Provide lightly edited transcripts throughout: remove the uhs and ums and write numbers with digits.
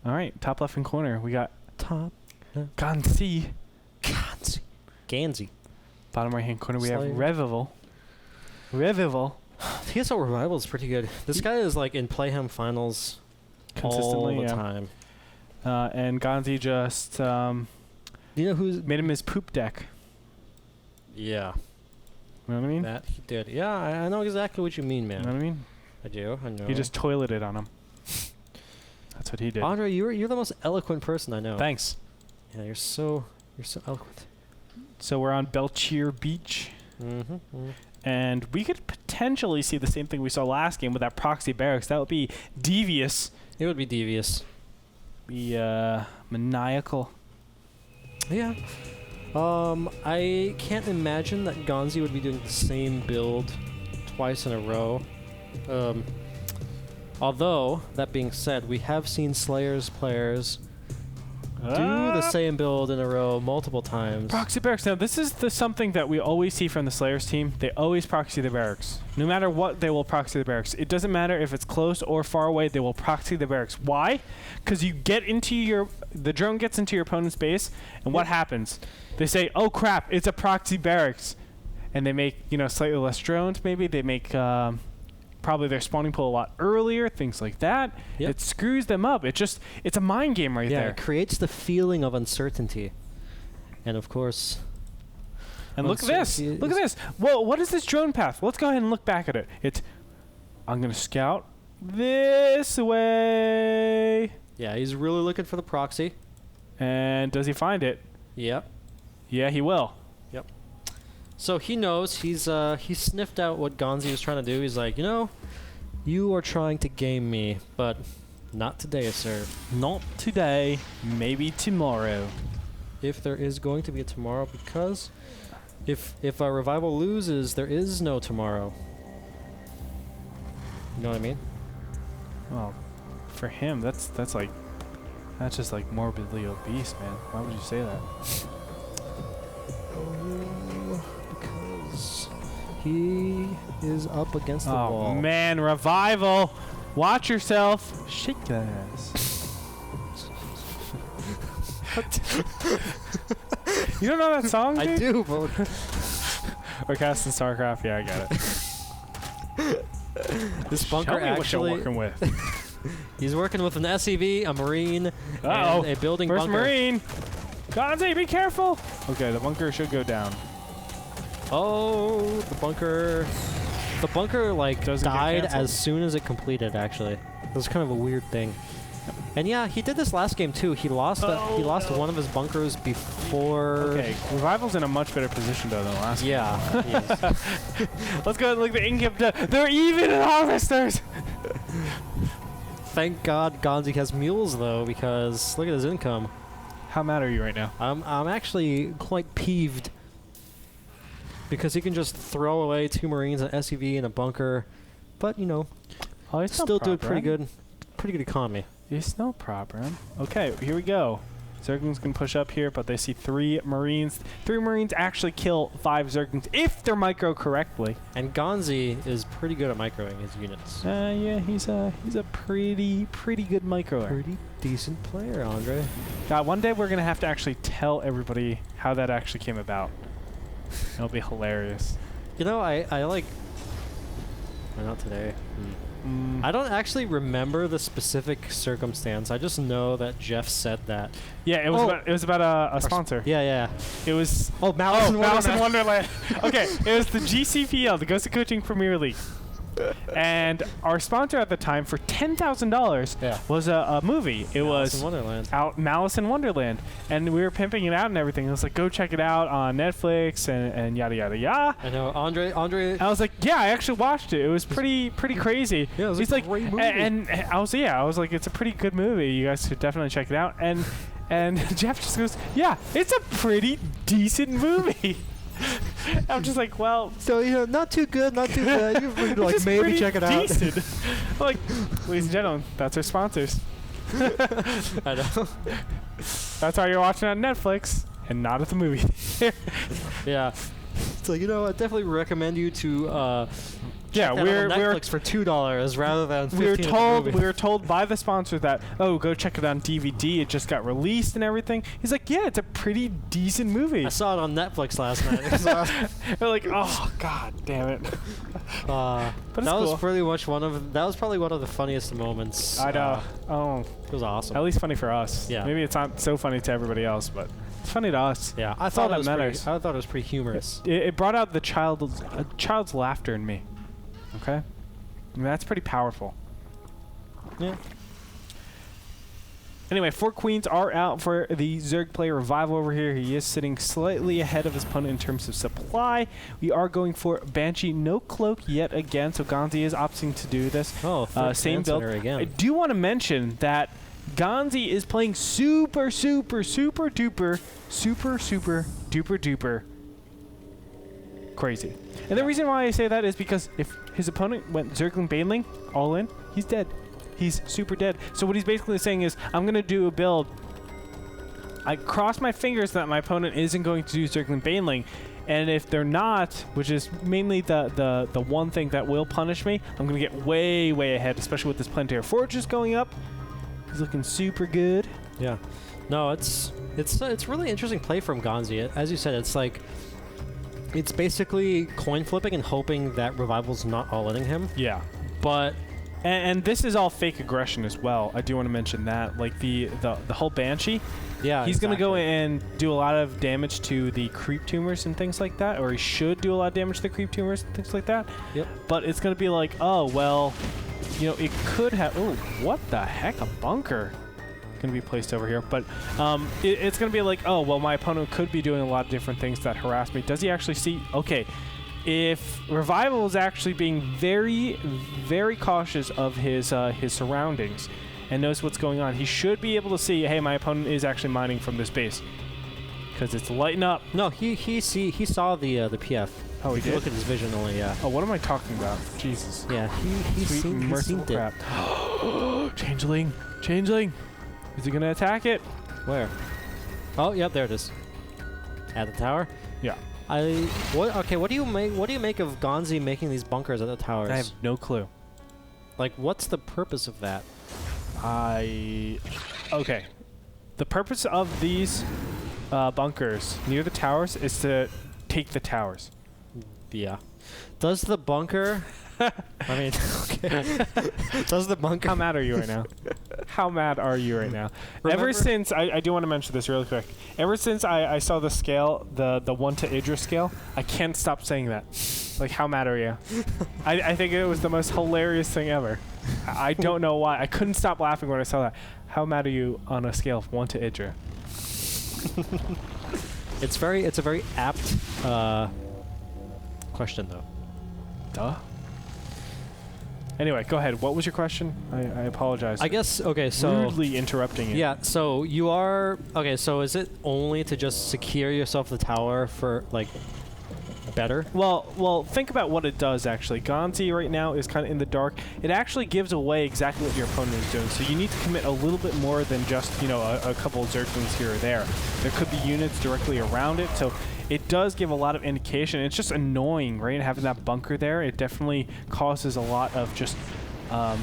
All right, top left hand corner. We got Top. Ganzi. Ganzi. Bottom right hand corner, we have Slayer. Revival. Revival. TSL Revival is pretty good. This guy is like in Playham finals Consistently, all the yeah. time. And Ganzi just Do you know who's... made him his poop deck. Yeah. You know what I mean? That he did. Yeah, I know exactly what you mean, man. You know what I mean? I do. I know. He just toileted on him. That's what he did. Andre, you're the most eloquent person I know. Thanks. Yeah, you're so eloquent. So we're on Belchier Beach. Mm-hmm. And we could potentially see the same thing we saw last game with that proxy barracks. That would be devious. It would be devious. Be maniacal. Yeah. I can't imagine that Ganzi would be doing the same build twice in a row. Although, that being said, we have seen Slayers players do the same build in a row multiple times. Proxy barracks. Now, this is something that we always see from the Slayers team. They always proxy the barracks. No matter what, they will proxy the barracks. It doesn't matter if it's close or far away, they will proxy the barracks. Why? Because you get into the drone gets into your opponent's base, and what happens? They say, oh crap, it's a proxy barracks. And they make, slightly less drones maybe. They make probably their spawning pool a lot earlier, things like that. Yep. It screws them up. It's a mind game right there. Yeah, it creates the feeling of uncertainty. And of course... And look at this. Look at this. Well, what is this drone path? Let's go ahead and look back at it. I'm going to scout this way. Yeah, he's really looking for the proxy. And does he find it? Yep. Yeah, he will. Yep. So he knows. He sniffed out what Ganzi was trying to do. He's like, you are trying to game me, but not today, sir. Not today. Maybe tomorrow. If there is going to be a tomorrow, because if a Revival loses, there is no tomorrow. You know what I mean? Well, for him, that's just like morbidly obese, man. Why would you say that? Because he is up against the wall. Oh man, Revival! Watch yourself. Shake that ass. You don't know that song, dude? I do, but Or Casting StarCraft? Yeah, I got it. this bunker Tell me actually... what you're working with. He's working with an SEV, a Marine, and a building First bunker. Marine! Ganzi, be careful! Okay, the bunker should go down. Oh, the bunker... The bunker, died as soon as it completed, actually. It was kind of a weird thing. And yeah, he did this last game, too. He lost one of his bunkers before... Okay, Revival's in a much better position, though, than last game. Yeah. Let's go and look at the income. They're even in harvesters! Thank God Ganzi has mules, though, because look at his income. How mad are you right now? I'm actually quite peeved. Because he can just throw away 2 Marines, an SUV, and a bunker. But, Oh, it's still do pretty good. Pretty good economy. It's no problem. Okay, here we go. Zerglings can push up here, but they see 3 Marines. 3 Marines actually kill 5 Zerglings if they're micro correctly. And Ganzi is pretty good at microing his units. Yeah, he's a pretty good microer. Pretty decent player, Andre. God, one day we're gonna have to actually tell everybody how that actually came about. It'll be hilarious. I like... Not today. I don't actually remember the specific circumstance. I just know that Jeff said that. Yeah, it was about a sponsor. Yeah. It was Malice in Wonderland. Okay, it was the GCPL, the Ghost of Coaching Premier League. And our sponsor at the time for $10,000 was a movie. It was Malice in Wonderland, and we were pimping it out and everything. It was like, go check it out on Netflix and yada yada yada. I know, Andre. I was like, yeah, I actually watched it. It was pretty crazy. Yeah, it was He's a like, great movie. And I was like, it's a pretty good movie. You guys should definitely check it out. And Jeff just goes, yeah, it's a pretty decent movie. I'm just like, well, so not too good, not too bad. You like maybe check it out. Decent. Like, ladies and gentlemen, that's our sponsors. I know. That's why you're watching on Netflix and not at the movie. Yeah. So I definitely recommend you to Yeah, we're Netflix for $2 rather than $15. We were told by the sponsor that, oh, go check it on DVD. It just got released and everything. He's like, yeah, it's a pretty decent movie. I saw it on Netflix last night. We're like, oh god damn it. But that cool. was pretty much that was probably one of the funniest moments. I know. It was awesome. At least funny for us. Yeah. Maybe it's not so funny to everybody else, but it's funny to us. Yeah, I thought it was pretty humorous. It brought out the child's laughter in me. Okay? I mean, that's pretty powerful. Yeah. Anyway, 4 queens are out for the Zerg player Revival over here. He is sitting slightly ahead of his opponent in terms of supply. We are going for Banshee, no cloak yet again, so Ganzi is opting to do this. Oh, same build. Again. I do want to mention that Ganzi is playing super duper crazy. And the reason why I say that is because if his opponent went Zergling Baneling all in, he's dead. He's super dead. So what he's basically saying is, I'm going to do a build. I cross my fingers that my opponent isn't going to do Zergling Baneling. And if they're not, which is mainly the one thing that will punish me, I'm going to get way ahead, especially with this Planetary Fortress going up. He's looking super good. Yeah. No, it's really interesting play from Ganzi. As you said, it's like, it's basically coin flipping and hoping that Revival's not all-inning him. Yeah. But and this is all fake aggression as well. I do want to mention that. Like the whole Banshee. Yeah. He's going to go and do a lot of damage to the creep tumors and things like that, or he should do a lot of damage to the creep tumors and things like that. Yep. But it's going to be like, oh, well, you know, it could have... Oh, what the heck? A bunker going to be placed over here. But it's going to be like, oh, well, my opponent could be doing a lot of different things that harass me. Does he actually see... Okay, if Revival is actually being very cautious of his surroundings and knows what's going on, he should be able to see, hey, my opponent is actually mining from this base. Because it's lighting up. No, he saw the PF. Oh, he did? Look at his vision only, yeah. Oh, what am I talking about? Jesus. Yeah, he's seen crap. Changeling. Is he going to attack it? Where? Oh, yep, there it is. At the tower? Yeah. What do you make of Ganzi making these bunkers at the towers? I have no clue. Like, what's the purpose of that? Okay. The purpose of these bunkers near the towers is to take the towers. Yeah. Does the bunker... I mean, okay. Does the bunker... How mad are you right now? How mad are you right now? Ever since... I do want to mention this really quick. Ever since I saw the scale, the 1 to Idris scale, I can't stop saying that. Like, how mad are you? I think it was the most hilarious thing ever. I don't know why. I couldn't stop laughing when I saw that. How mad are you on a scale of 1 to Idris? It's a very apt question, though. Duh. Anyway, go ahead. What was your question? I apologize. I guess, okay, so... Rudely interrupting you. Yeah, so you are... Okay, so is it only to just secure yourself the tower for, like, better? Well, think about what it does, actually. Ganzi right now is kind of in the dark. It actually gives away exactly what your opponent is doing, so you need to commit a little bit more than just, you know, a couple of Zerglings here or there. There could be units directly around it, so... It does give a lot of indication. It's just annoying, right? Having that bunker there, it definitely causes a lot of just a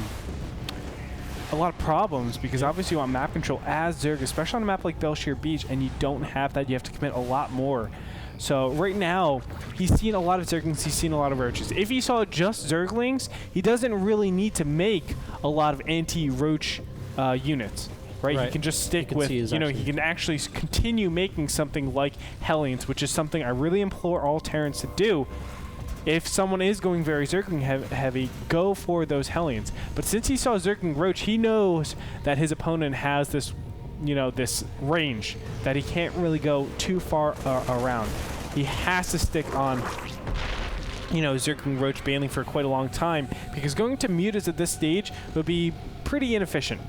lot of problems because obviously you want map control as Zerg, especially on a map like Belshire Beach, and you don't have that. You have to commit a lot more. So right now, he's seen a lot of Zerglings, he's seen a lot of Roaches. If he saw just Zerglings, he doesn't really need to make a lot of anti-Roach units. Right? He can just stick with, you know, he can actually continue making something like Hellions, which is something I really implore all Terrans to do. If someone is going very Zergling heavy, go for those Hellions. But since he saw Zergling Roach, he knows that his opponent has this, you know, this range that he can't really go too far around. He has to stick on, you know, Zergling Roach Baneling for quite a long time because going to Mutas at this stage would be pretty inefficient.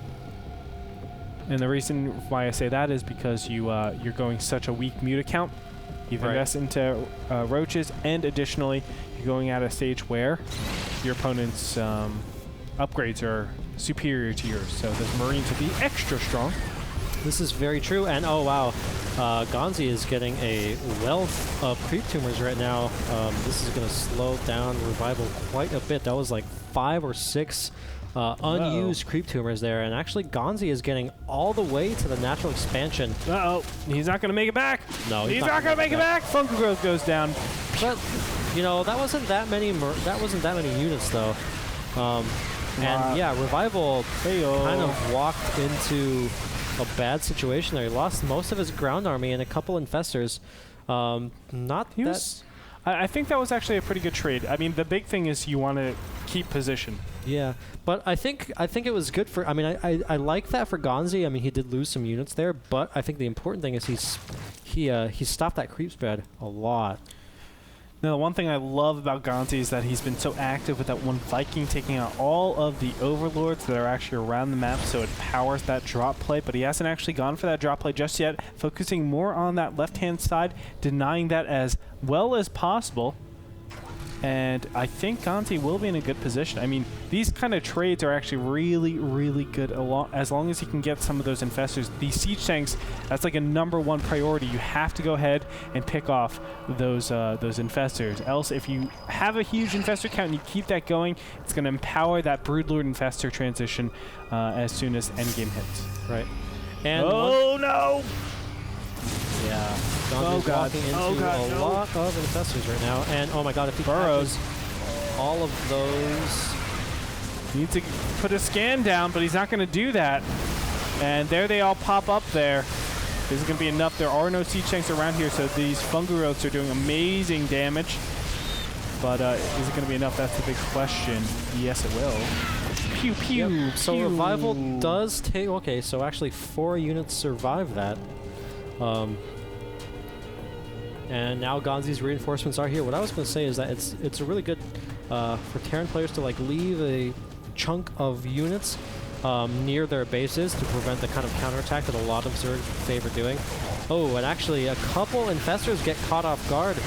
And the reason why I say that is because you're going such a weak Muta count. You've invested into Roaches, and additionally, you're going at a stage where your opponent's upgrades are superior to yours. So those Marines will be extra strong. This is very true, and oh wow, Ganzi is getting a wealth of creep tumors right now. This is going to slow down Revival quite a bit. That was like 5 or 6 unused creep tumors there, and actually Ganzi is getting all the way to the natural expansion. Uh-oh, he's not going to make it back. No, he's not going to make it back. Fungal Growth goes down. But, you know, that wasn't that many units, though. And yeah, Revival kind of walked into a bad situation there. He lost most of his ground army and a couple infestors. I think that was actually a pretty good trade. I mean, the big thing is you want to keep position. Yeah, but I think it was good for. I mean, I like that for Ganzi. I mean, he did lose some units there, but I think the important thing is he stopped that creep spread a lot. Now, the one thing I love about Ganzi is that he's been so active with that one Viking taking out all of the overlords that are actually around the map, so it powers that drop play, but he hasn't actually gone for that drop play just yet, focusing more on that left-hand side, denying that as well as possible. And I think Ganzi will be in a good position. I mean, these kind of trades are actually really, really good as long as he can get some of those infestors. These siege tanks, that's like a #1 priority. You have to go ahead and pick off those infestors. Else, if you have a huge infestor count and you keep that going, it's going to empower that Broodlord infestor transition as soon as endgame hits. Right. And oh, no! Yeah, Ganzi's walking into a lot of infestors right now, and oh my god, if he burrows all of those... He needs to put a scan down, but he's not going to do that. And there they all pop up there. This is going to be enough. There are no siege tanks around here, so these Funguroths are doing amazing damage. But is it going to be enough? That's the big question. Yes, it will. Pew, pew, yep. pew. So Revival does take... Okay, so actually 4 units survive that. And now Ganzi's reinforcements are here. What I was going to say is that it's a really good for Terran players to like leave a chunk of units near their bases to prevent the kind of counterattack that a lot of Zerg favor doing. Oh, and actually a couple infestors get caught off guard.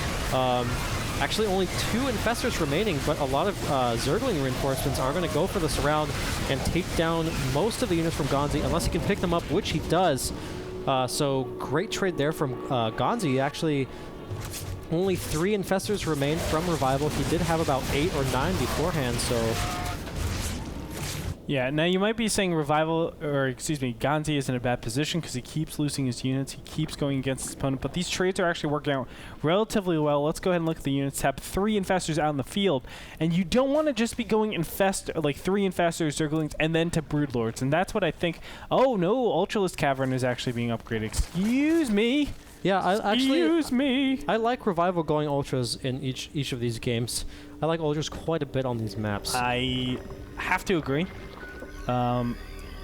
Actually only 2 infestors remaining, but a lot of Zergling reinforcements are going to go for the surround and take down most of the units from Ganzi, unless he can pick them up, which he does. So great trade there from Ganzi. Actually, only 3 infestors remain from Revival. He did have about 8 or 9 beforehand, so... Yeah, now you might be saying Ganzi is in a bad position because he keeps losing his units. He keeps going against his opponent, but these trades are actually working out relatively well. Let's go ahead and look at the units tab. 3 infestors out in the field, and you don't want to just be going like 3 infestors, Zerglings, and then to Broodlords, and that's what I think. Oh no, Ultralisk Cavern is actually being upgraded. Excuse me. Yeah, excuse me. I like Revival going Ultras in each of these games. I like Ultras quite a bit on these maps. I have to agree.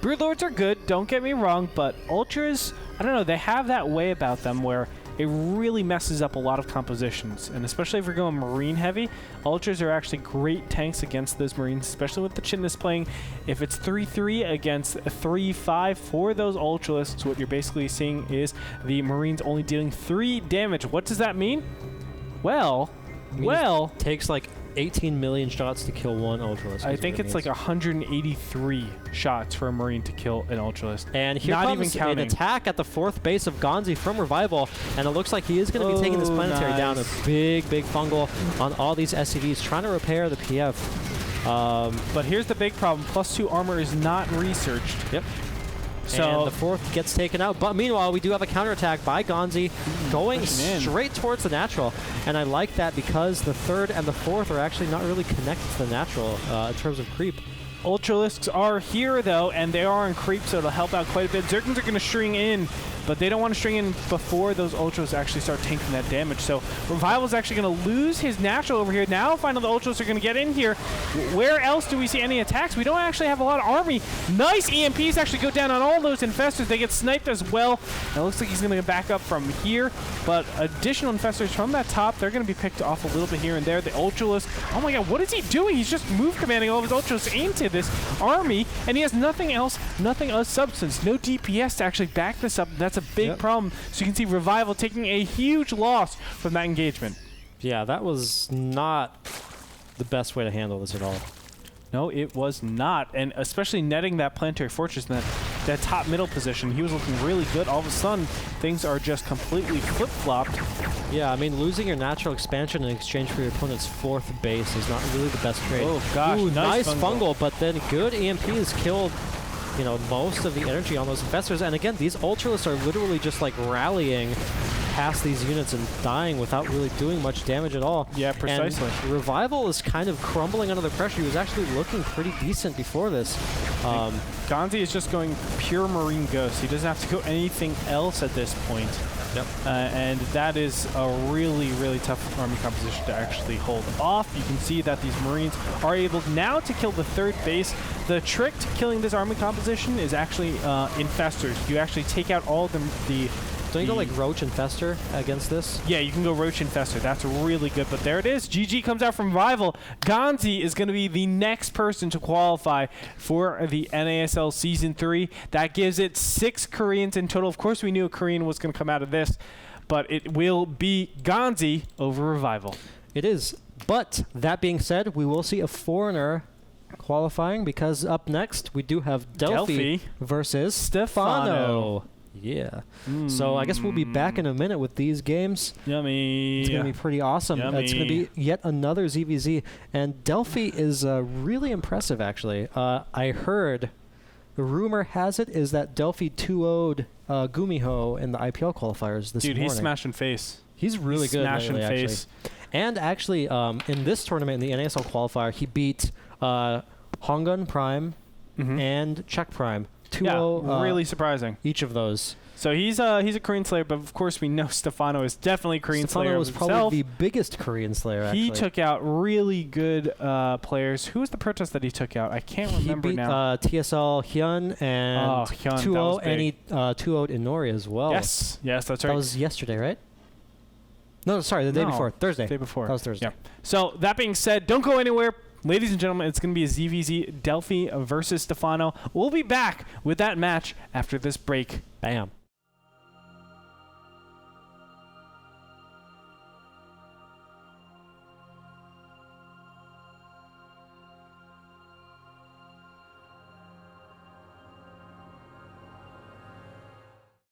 Broodlords are good, don't get me wrong, but Ultras, I don't know, they have that way about them where it really messes up a lot of compositions, and especially if you're going Marine heavy, Ultras are actually great tanks against those Marines, especially with the Chitinous playing. If it's 3-3 against 3-5 for those Ultralisks, what you're basically seeing is the Marines only dealing 3 damage. What does that mean? Well, it takes like 18 million shots to kill 1 Ultralisk. I think it's like 183 shots for a Marine to kill an Ultralisk. And here comes an attack at the 4th base of Ganzi from Revival, and it looks like he is going to be taking this planetary down. A big fungal on all these SCVs, trying to repair the PF. But here's the big problem. +2 armor is not researched. Yep. So and the 4th gets taken out. But meanwhile, we do have a counterattack by Ganzi going straight towards the natural. And I like that because the 3rd and the 4th are actually not really connected to the natural in terms of creep. Ultralisks are here, though, and they are in creep, so it'll help out quite a bit. Zerglings are going to string in, but they don't want to string in before those Ultras actually start tanking that damage. So Revival's actually going to lose his natural over here. Now, finally, the Ultras are going to get in here. Where else do we see any attacks? We don't actually have a lot of army. Nice EMPs actually go down on all those infestors. They get sniped as well. It looks like he's going to back up from here, but additional infestors from that top, they're going to be picked off a little bit here and there. The Ultralisk, oh my god, what is he doing? He's just move commanding all of his Ultras into this army, and he has nothing else, nothing of substance, no DPS to actually back this up. That's a big problem. So you can see Revival taking a huge loss from that engagement. Yeah, that was not the best way to handle this at all. No, it was not, and especially netting that planetary fortress net. that top middle position. He was looking really good. All of a sudden, things are just completely flip-flopped. Yeah, I mean, losing your natural expansion in exchange for your opponent's 4th base is not really the best trade. Oh, gosh. Ooh, nice fungal. but then good EMPs killed, you know, most of the energy on those infestors. And again, these Ultralists are literally just like rallying past these units and dying without really doing much damage at all. Yeah, precisely. And Revival is kind of crumbling under the pressure. He was actually looking pretty decent before this. Ganzi is just going pure Marine Ghost. He doesn't have to go anything else at this point. Yep. And that is a really, really tough army composition to actually hold off. You can see that these Marines are able now to kill the 3rd base. The trick to killing this army composition is actually infestors. You actually take out all the Don't you go like Roach Infestor against this? Yeah, you can go Roach Infestor. That's really good. But there it is. GG comes out from Rival. Ganzi is going to be the next person to qualify for the NASL Season 3. That gives it 6 Koreans in total. Of course, we knew a Korean was going to come out of this, but it will be Ganzi over Revival. It is. But that being said, we will see a foreigner qualifying because up next we do have Delphi versus Stefano. Yeah. So I guess we'll be back in a minute with these games. Yummy. It's going to be pretty awesome. It's going to be yet another ZVZ. And Delphi is really impressive, actually. I heard, the rumor has it, is that Delphi 2-0'd Gumiho in the IPL qualifiers this morning. Dude, he's smashing face. He's really good smashing lately, face. actually. And actually, in this tournament, in the NASL qualifier, he beat Hongun Prime and Czech Prime. 2-0. Yeah, really surprising. Each of those. So he's a Korean Slayer, but of course we know Stefano is definitely Korean Slayer himself. Stefano is probably the biggest Korean Slayer, actually. He took out really good players. Who was the protest that he took out? I can't remember now. He beat TSL Hyun and 2-0, and he 2-0'd Inori as well. Yes, that's right. That was yesterday, right? No, sorry, the day before. Thursday. The day before. That was Thursday. Yeah. So that being said, don't go anywhere. Ladies and gentlemen, it's going to be a ZVZ Delphi versus Stefano. We'll be back with that match after this break. Bam.